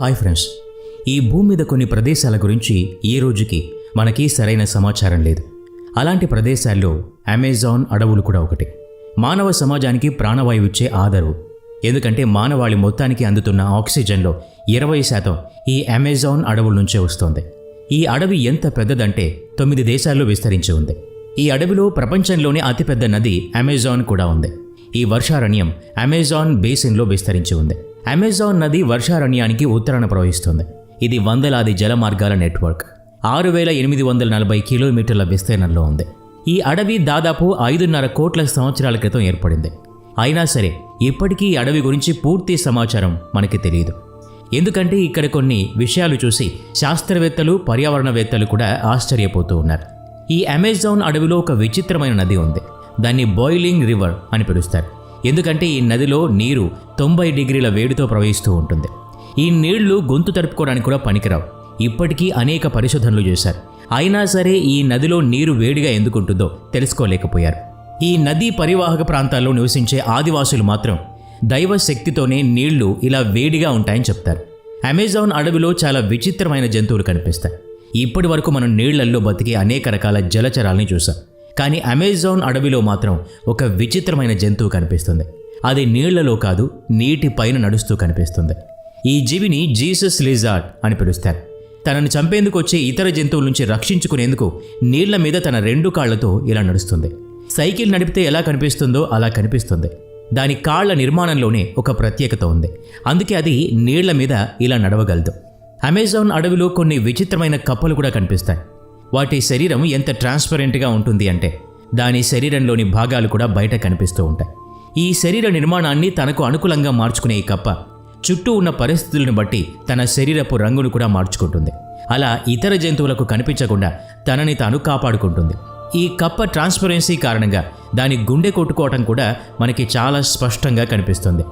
Hi friends, ఈ భూమి మీద కొన్ని ప్రదేశాల గురించి ఈ రోజుకి మనకి సరైన సమాచారం లేదు. అలాంటి ప్రదేశాల్లో అమెజాన్ అడవులు కూడా ఒకటి. మానవ సమాజానికి ప్రాణవాయువు ఇచ్చే ఆధారం. ఎందుకంటే మానవాళి మొత్తానికి అందుతున్న ఆక్సిజన్లో 20% ఈ అమెజాన్ అడవుల నుంచే వస్తోంది. ఈ అడవి ఎంత పెద్దదంటే 9 దేశాల్లో విస్తరించి ఉంది. ఈ అడవిలో ప్రపంచంలోనే అతిపెద్ద నది అమెజాన్ కూడా ఉంది. ఈ వర్షారణ్యం అమెజాన్ బేసిన్లో విస్తరించి ఉంది. అమెజాన్ నది వర్షారణ్యానికి ఉత్తరాన ప్రవహిస్తుంది. ఇది వందలాది జలమార్గాల నెట్వర్క్. 6840 కిలోమీటర్ల విస్తీర్ణంలో ఉంది. ఈ అడవి దాదాపు 5.5 కోట్ల సంవత్సరాల క్రితం ఏర్పడింది. అయినా సరే ఇప్పటికీ ఈ అడవి గురించి పూర్తి సమాచారం మనకి తెలియదు. ఎందుకంటే ఇక్కడ కొన్ని విషయాలు చూసి శాస్త్రవేత్తలు, పర్యావరణవేత్తలు కూడా ఆశ్చర్యపోతూ ఉన్నారు. ఈ అమెజాన్ అడవిలో ఒక విచిత్రమైన నది ఉంది. దాన్ని బాయిలింగ్ రివర్ అని పిలుస్తారు. ఎందుకంటే ఈ నదిలో నీరు 90 డిగ్రీల వేడితో ప్రవహిస్తూ ఉంటుంది. ఈ నీళ్లు గొంతు తడుపుకోవడానికి కూడా పనికిరావు. ఇప్పటికీ అనేక పరిశోధనలు చేశారు. అయినా సరే ఈ నదిలో నీరు వేడిగా ఎందుకుంటుందో తెలుసుకోలేకపోయారు. ఈ నదీ పరివాహక ప్రాంతాల్లో నివసించే ఆదివాసులు మాత్రం దైవ శక్తితోనే నీళ్లు ఇలా వేడిగా ఉంటాయని చెప్తారు. అమెజాన్ అడవిలో చాలా విచిత్రమైన జంతువులు కనిపిస్తాయి. ఇప్పటి వరకు మనం నీళ్లల్లో బతికే అనేక రకాల జలచరాల్ని చూసాం. కానీ అమెజాన్ అడవిలో మాత్రం ఒక విచిత్రమైన జంతువు కనిపిస్తుంది. అది నీళ్లలో కాదు, నీటి పైన నడుస్తూ కనిపిస్తుంది. ఈ జీవిని జీసస్ లిజార్డ్ అని పిలుస్తారు. తనను చంపేందుకు వచ్చే ఇతర జంతువుల నుంచి రక్షించుకునేందుకు నీళ్ల మీద తన 2 కాళ్లతో ఇలా నడుస్తుంది. సైకిల్ నడిపితే ఎలా కనిపిస్తుందో అలా కనిపిస్తుంది. దాని కాళ్ల నిర్మాణంలోనే ఒక ప్రత్యేకత ఉంది. అందుకే అది నీళ్ల మీద ఇలా నడవగలదు. అమెజాన్ అడవిలో కొన్ని విచిత్రమైన కప్పలు కూడా కనిపిస్తాయి. వాటి శరీరం ఎంత ట్రాన్స్పరెంట్గా ఉంటుంది అంటే దాని శరీరంలోని భాగాలు కూడా బయట కనిపిస్తూ ఉంటాయి. ఈ శరీర నిర్మాణాన్ని తనకు అనుకూలంగా మార్చుకునే ఈ కప్ప చుట్టూ ఉన్న పరిస్థితులను బట్టి తన శరీరపు రంగును కూడా మార్చుకుంటుంది. అలా ఇతర జంతువులకు కనిపించకుండా తనని తాను కాపాడుకుంటుంది. ఈ కప్ప ట్రాన్స్పరెన్సీ కారణంగా దాని గుండె కొట్టుకోవటం కూడా మనకి చాలా స్పష్టంగా కనిపిస్తుంది.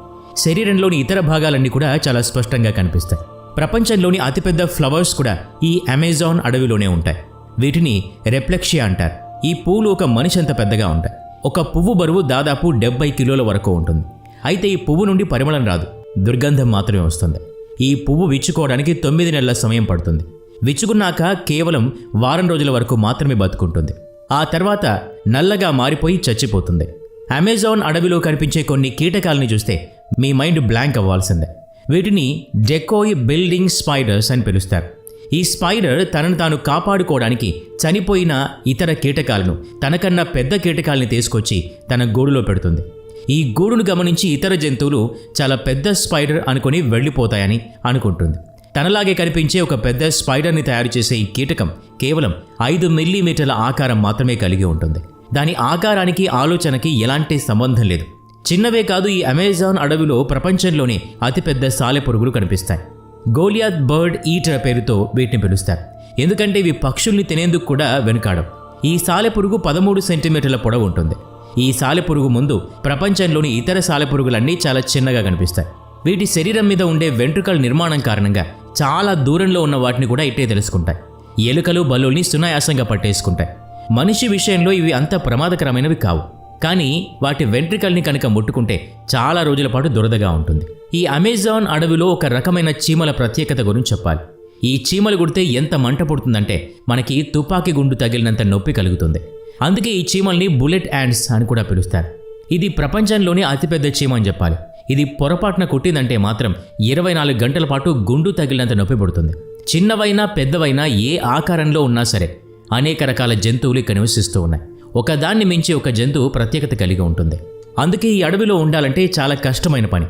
శరీరంలోని ఇతర భాగాలన్నీ కూడా చాలా స్పష్టంగా కనిపిస్తాయి. ప్రపంచంలోని అతిపెద్ద ఫ్లవర్స్ కూడా ఈ అమెజాన్ అడవిలోనే ఉంటాయి. వీటిని రెప్లెక్షియా అంటారు. ఈ పూలు ఒక మనిషి అంత పెద్దగా ఉంటాయి. ఒక పువ్వు బరువు దాదాపు 70 కిలోల వరకు ఉంటుంది. అయితే ఈ పువ్వు నుండి పరిమళం రాదు, దుర్గంధం మాత్రమే వస్తుంది. ఈ పువ్వు విచ్చుకోవడానికి 9 నెలల సమయం పడుతుంది. విచ్చుకున్నాక కేవలం వారం రోజుల వరకు మాత్రమే బతుకుంటుంది. ఆ తర్వాత నల్లగా మారిపోయి చచ్చిపోతుంది. అమెజాన్ అడవిలో కనిపించే కొన్ని కీటకాలని చూస్తే మీ మైండ్ బ్లాంక్ అవ్వాల్సిందే. వీటిని డెకోయ్ బిల్డింగ్ స్పైడర్స్ అని పిలుస్తారు. ఈ స్పైడర్ తనను తాను కాపాడుకోవడానికి చనిపోయిన ఇతర కీటకాలను, తనకన్నా పెద్ద కీటకాలని తీసుకొచ్చి తన గూడులో పెడుతుంది. ఈ గూడును గమనించి ఇతర జంతువులు చాలా పెద్ద స్పైడర్ అనుకుని వెళ్ళిపోతాయని అనుకుంటుంది. తనలాగే కనిపించే ఒక పెద్ద స్పైడర్ని తయారు చేసే ఈ కీటకం కేవలం 5 మిల్లీమీటర్ల ఆకారం మాత్రమే కలిగి ఉంటుంది. దాని ఆకారానికి, ఆలోచనకి ఎలాంటి సంబంధం లేదు. చిన్నవే కాదు, ఈ అమెజాన్ అడవిలో ప్రపంచంలోనే అతిపెద్ద సాలెపురుగులు కనిపిస్తాయి. గోలియాత్ బర్డ్ ఈటర్ పేరుతో వీటిని పిలుస్తారు. ఎందుకంటే ఇవి పక్షుల్ని తినేందుకు కూడా వెనుకాడం. ఈ సాలెపురుగు 13 సెంటీమీటర్ల పొడవు ఉంటుంది. ఈ సాలెపురుగు ముందు ప్రపంచంలోని ఇతర సాలెపురుగులన్నీ చాలా చిన్నగా కనిపిస్తాయి. వీటి శరీరం మీద ఉండే వెంట్రుకల నిర్మాణం కారణంగా చాలా దూరంలో ఉన్న వాటిని కూడా ఇట్టే తెలుసుకుంటాయి. ఎలుకలు, బల్లుల్ని సునాయాసంగా పట్టేసుకుంటాయి. మనిషి విషయంలో ఇవి అంత ప్రమాదకరమైనవి కావు. కానీ వాటి వెంట్రికల్ని కనుక ముట్టుకుంటే చాలా రోజుల పాటు దురదగా ఉంటుంది. ఈ అమెజాన్ అడవిలో ఒక రకమైన చీమల ప్రత్యేకత గురించి చెప్పాలి. ఈ చీమలు గుడితే ఎంత మంట పుడుతుందంటే మనకి తుపాకీ గుండు తగిలినంత నొప్పి కలుగుతుంది. అందుకే ఈ చీమల్ని బుల్లెట్ యాండ్స్ అని కూడా పిలుస్తారు. ఇది ప్రపంచంలోనే అతిపెద్ద చీమ అని చెప్పాలి. ఇది పొరపాటున కుట్టిందంటే మాత్రం 24 గంటల పాటు గుండు తగిలినంత నొప్పి పుడుతుంది. చిన్నవైనా పెద్దవైనా ఏ ఆకారంలో ఉన్నా సరే అనేక రకాల జంతువులు ఇక్కడ నివసిస్తూ ఉన్నాయి. ఒకదాన్ని మించి ఒక జంతువు ప్రత్యేకత కలిగి ఉంటుంది. అందుకే ఈ అడవిలో ఉండాలంటే చాలా కష్టమైన పని.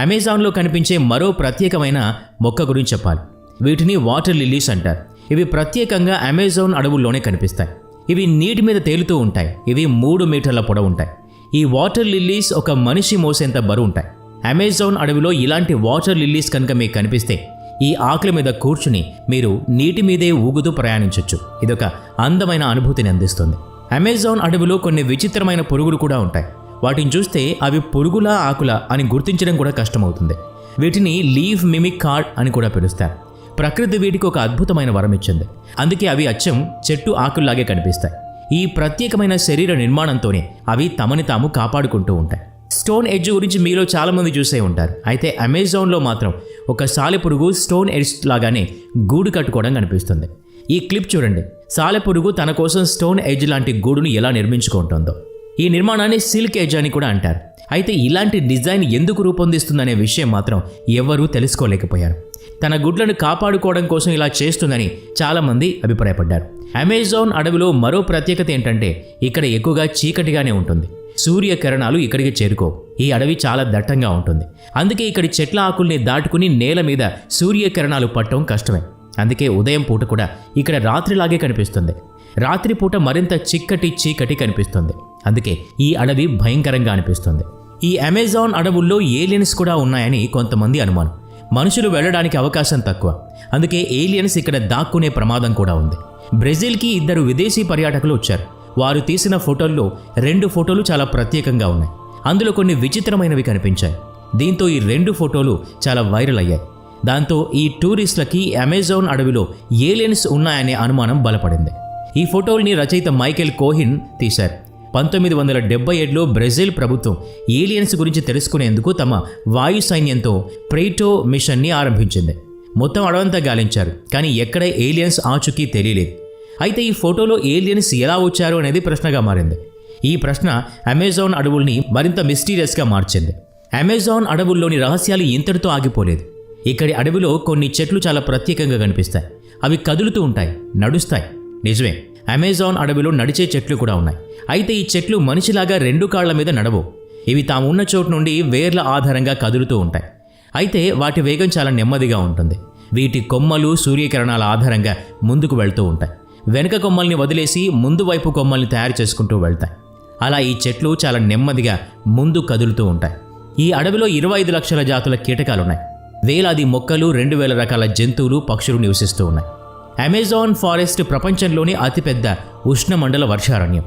అమెజాన్లో కనిపించే మరో ప్రత్యేకమైన మొక్క గురించి చెప్పాలి. వీటిని వాటర్ లిల్లీస్ అంటారు. ఇవి ప్రత్యేకంగా అమెజాన్ అడవుల్లోనే కనిపిస్తాయి. ఇవి నీటి మీద తేలుతూ ఉంటాయి. ఇవి 3 మీటర్ల పొడవు ఉంటాయి. ఈ వాటర్ లిల్లీస్ ఒక మనిషి మోసేంత బరువు ఉంటాయి. అమెజాన్ అడవిలో ఇలాంటి వాటర్ లిల్లీస్ కనుక మీకు కనిపిస్తే ఈ ఆకుల మీద కూర్చుని మీరు నీటి మీదే ఊగుతూ ప్రయాణించవచ్చు. ఇదొక అందమైన అనుభూతిని అందిస్తుంది. అమెజాన్ అడవిలో కొన్ని విచిత్రమైన పురుగులు కూడా ఉంటాయి. వాటిని చూస్తే అవి పురుగులా, ఆకులా అని గుర్తించడం కూడా కష్టమవుతుంది. వీటిని లీఫ్ మిమిక్ కార్డ్ అని కూడా పిలుస్తారు. ప్రకృతి వీటికి ఒక అద్భుతమైన వరం ఇచ్చింది. అందుకే అవి అచ్చం చెట్టు ఆకుల్లాగే కనిపిస్తాయి. ఈ ప్రత్యేకమైన శరీర నిర్మాణంతోనే అవి తమని తాము కాపాడుకుంటూ ఉంటాయి. స్టోన్ ఎడ్జ్ గురించి మీలో చాలామంది చూసే ఉంటారు. అయితే అమెజాన్లో మాత్రం ఒక సాలెపురుగు స్టోన్ ఎడ్జ్ లాగానే గూడు కట్టుకోవడం కనిపిస్తుంది. ఈ క్లిప్ చూడండి. సాలెపురుగు తన కోసం స్టోన్ ఎడ్జ్ లాంటి గూడును ఎలా నిర్మించుకుంటుందో. ఈ నిర్మాణాన్ని సిల్క్ ఎడ్జ్ అని కూడా అంటారు. అయితే ఇలాంటి డిజైన్ ఎందుకు రూపొందిస్తుందనే విషయం మాత్రం ఎవ్వరూ తెలుసుకోలేకపోయారు. తన గుడ్లను కాపాడుకోవడం కోసం ఇలా చేస్తుందని చాలామంది అభిప్రాయపడ్డారు. అమెజాన్ అడవిలో మరో ప్రత్యేకత ఏంటంటే ఇక్కడ ఎక్కువగా చీకటిగానే ఉంటుంది. సూర్యకిరణాలు ఇక్కడికి చేరుకో. ఈ అడవి చాలా దట్టంగా ఉంటుంది. అందుకే ఇక్కడి చెట్ల ఆకుల్ని దాటుకుని నేల మీద సూర్యకిరణాలు పట్టడం కష్టమే. అందుకే ఉదయం పూట కూడా ఇక్కడ రాత్రిలాగే కనిపిస్తుంది. రాత్రిపూట మరింత చీకటి కనిపిస్తుంది. అందుకే ఈ అడవి భయంకరంగా అనిపిస్తుంది. ఈ అమెజాన్ అడవుల్లో ఏలియన్స్ కూడా ఉన్నాయని కొంతమంది అనుమానం. మనుషులు వెళ్ళడానికి అవకాశం తక్కువ. అందుకే ఏలియన్స్ ఇక్కడ దాక్కునే ప్రమాదం కూడా ఉంది. బ్రెజిల్కి 2 విదేశీ పర్యాటకులు వచ్చారు. వారు తీసిన ఫోటోల్లో 2 ఫోటోలు చాలా ప్రత్యేకంగా ఉన్నాయి. అందులో కొన్ని విచిత్రమైనవి కనిపించాయి. దీంతో ఈ 2 ఫోటోలు చాలా వైరల్ అయ్యాయి. దాంతో ఈ టూరిస్టులకి అమెజాన్ అడవిలో ఏలియన్స్ ఉన్నాయనే అనుమానం బలపడింది. ఈ ఫోటోల్ని రచయిత మైకేల్ కోహిన్ తీశారు. 1977లో బ్రెజిల్ ప్రభుత్వం ఏలియన్స్ గురించి తెలుసుకునేందుకు తమ వాయు సైన్యంతో ప్రేటో మిషన్ని ఆరంభించింది. మొత్తం అడవంతా గాలించారు, కానీ ఎక్కడ ఏలియన్స్ ఆచూకీ తెలియలేదు. అయితే ఈ ఫోటోలో ఏలియన్స్ ఎలా వచ్చారు అనేది ప్రశ్నగా మారింది. ఈ ప్రశ్న అమెజాన్ అడవుల్ని మరింత మిస్టీరియస్గా మార్చింది. అమెజాన్ అడవుల్లోని రహస్యాలు ఇంతటితో ఆగిపోలేదు. ఇక్కడి అడవిలో కొన్ని చెట్లు చాలా ప్రత్యేకంగా కనిపిస్తాయి. అవి కదులుతూ ఉంటాయి, నడుస్తాయి. నిజమే, అమెజాన్ అడవిలో నడిచే చెట్లు కూడా ఉన్నాయి. అయితే ఈ చెట్లు మనిషిలాగా 2 కాళ్ల మీద నడవు. ఇవి తాము ఉన్న చోటు నుండి వేర్ల ఆధారంగా కదులుతూ ఉంటాయి. అయితే వాటి వేగం చాలా నెమ్మదిగా ఉంటుంది. వీటి కొమ్మలు సూర్యకిరణాల ఆధారంగా ముందుకు వెళ్తూ ఉంటాయి. వెనుక కొమ్మల్ని వదిలేసి ముందు వైపు కొమ్మల్ని తయారు చేసుకుంటూ వెళ్తాయి. అలా ఈ చెట్లు చాలా నెమ్మదిగా ముందు కదులుతూ ఉంటాయి. ఈ అడవిలో 25 లక్షల జాతుల కీటకాలున్నాయి. వేలాది మొక్కలు, 2000 రకాల జంతువులు, పక్షులు నివసిస్తూ ఉన్నాయి. అమెజాన్ ఫారెస్ట్ ప్రపంచంలోని అతిపెద్ద ఉష్ణమండల వర్షారణ్యం.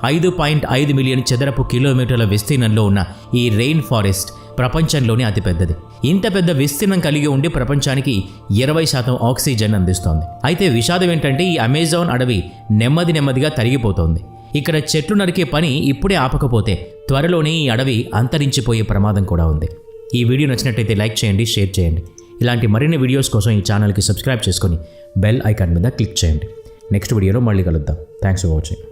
5.5 మిలియన్ చదరపు కిలోమీటర్ల విస్తీర్ణంలో ఉన్న ఈ రెయిన్ ఫారెస్ట్ ప్రపంచంలోనే అతిపెద్దది. ఇంత పెద్ద విస్తీర్ణం కలిగి ఉండి ప్రపంచానికి 20% ఆక్సిజన్ అందిస్తోంది. అయితే విషాదం ఏంటంటే ఈ అమెజాన్ అడవి నెమ్మదిగా తరిగిపోతోంది. ఇక్కడ చెట్లు నరికే పని ఇప్పుడే ఆపకపోతే త్వరలోనే ఈ అడవి అంతరించిపోయే ప్రమాదం కూడా ఉంది. ఈ వీడియో నచ్చినట్టయితే లైక్ చేయండి, షేర్ చేయండి. ఇలాంటి మరిన్ని వీడియోస్ కోసం ఈ ఛానల్కి సబ్స్క్రైబ్ చేసుకొని బెల్ ఐకాన్ మీద క్లిక్ చేయండి. నెక్స్ట్ వీడియోలో మళ్ళీ కలుద్దాం. Thanks for watching.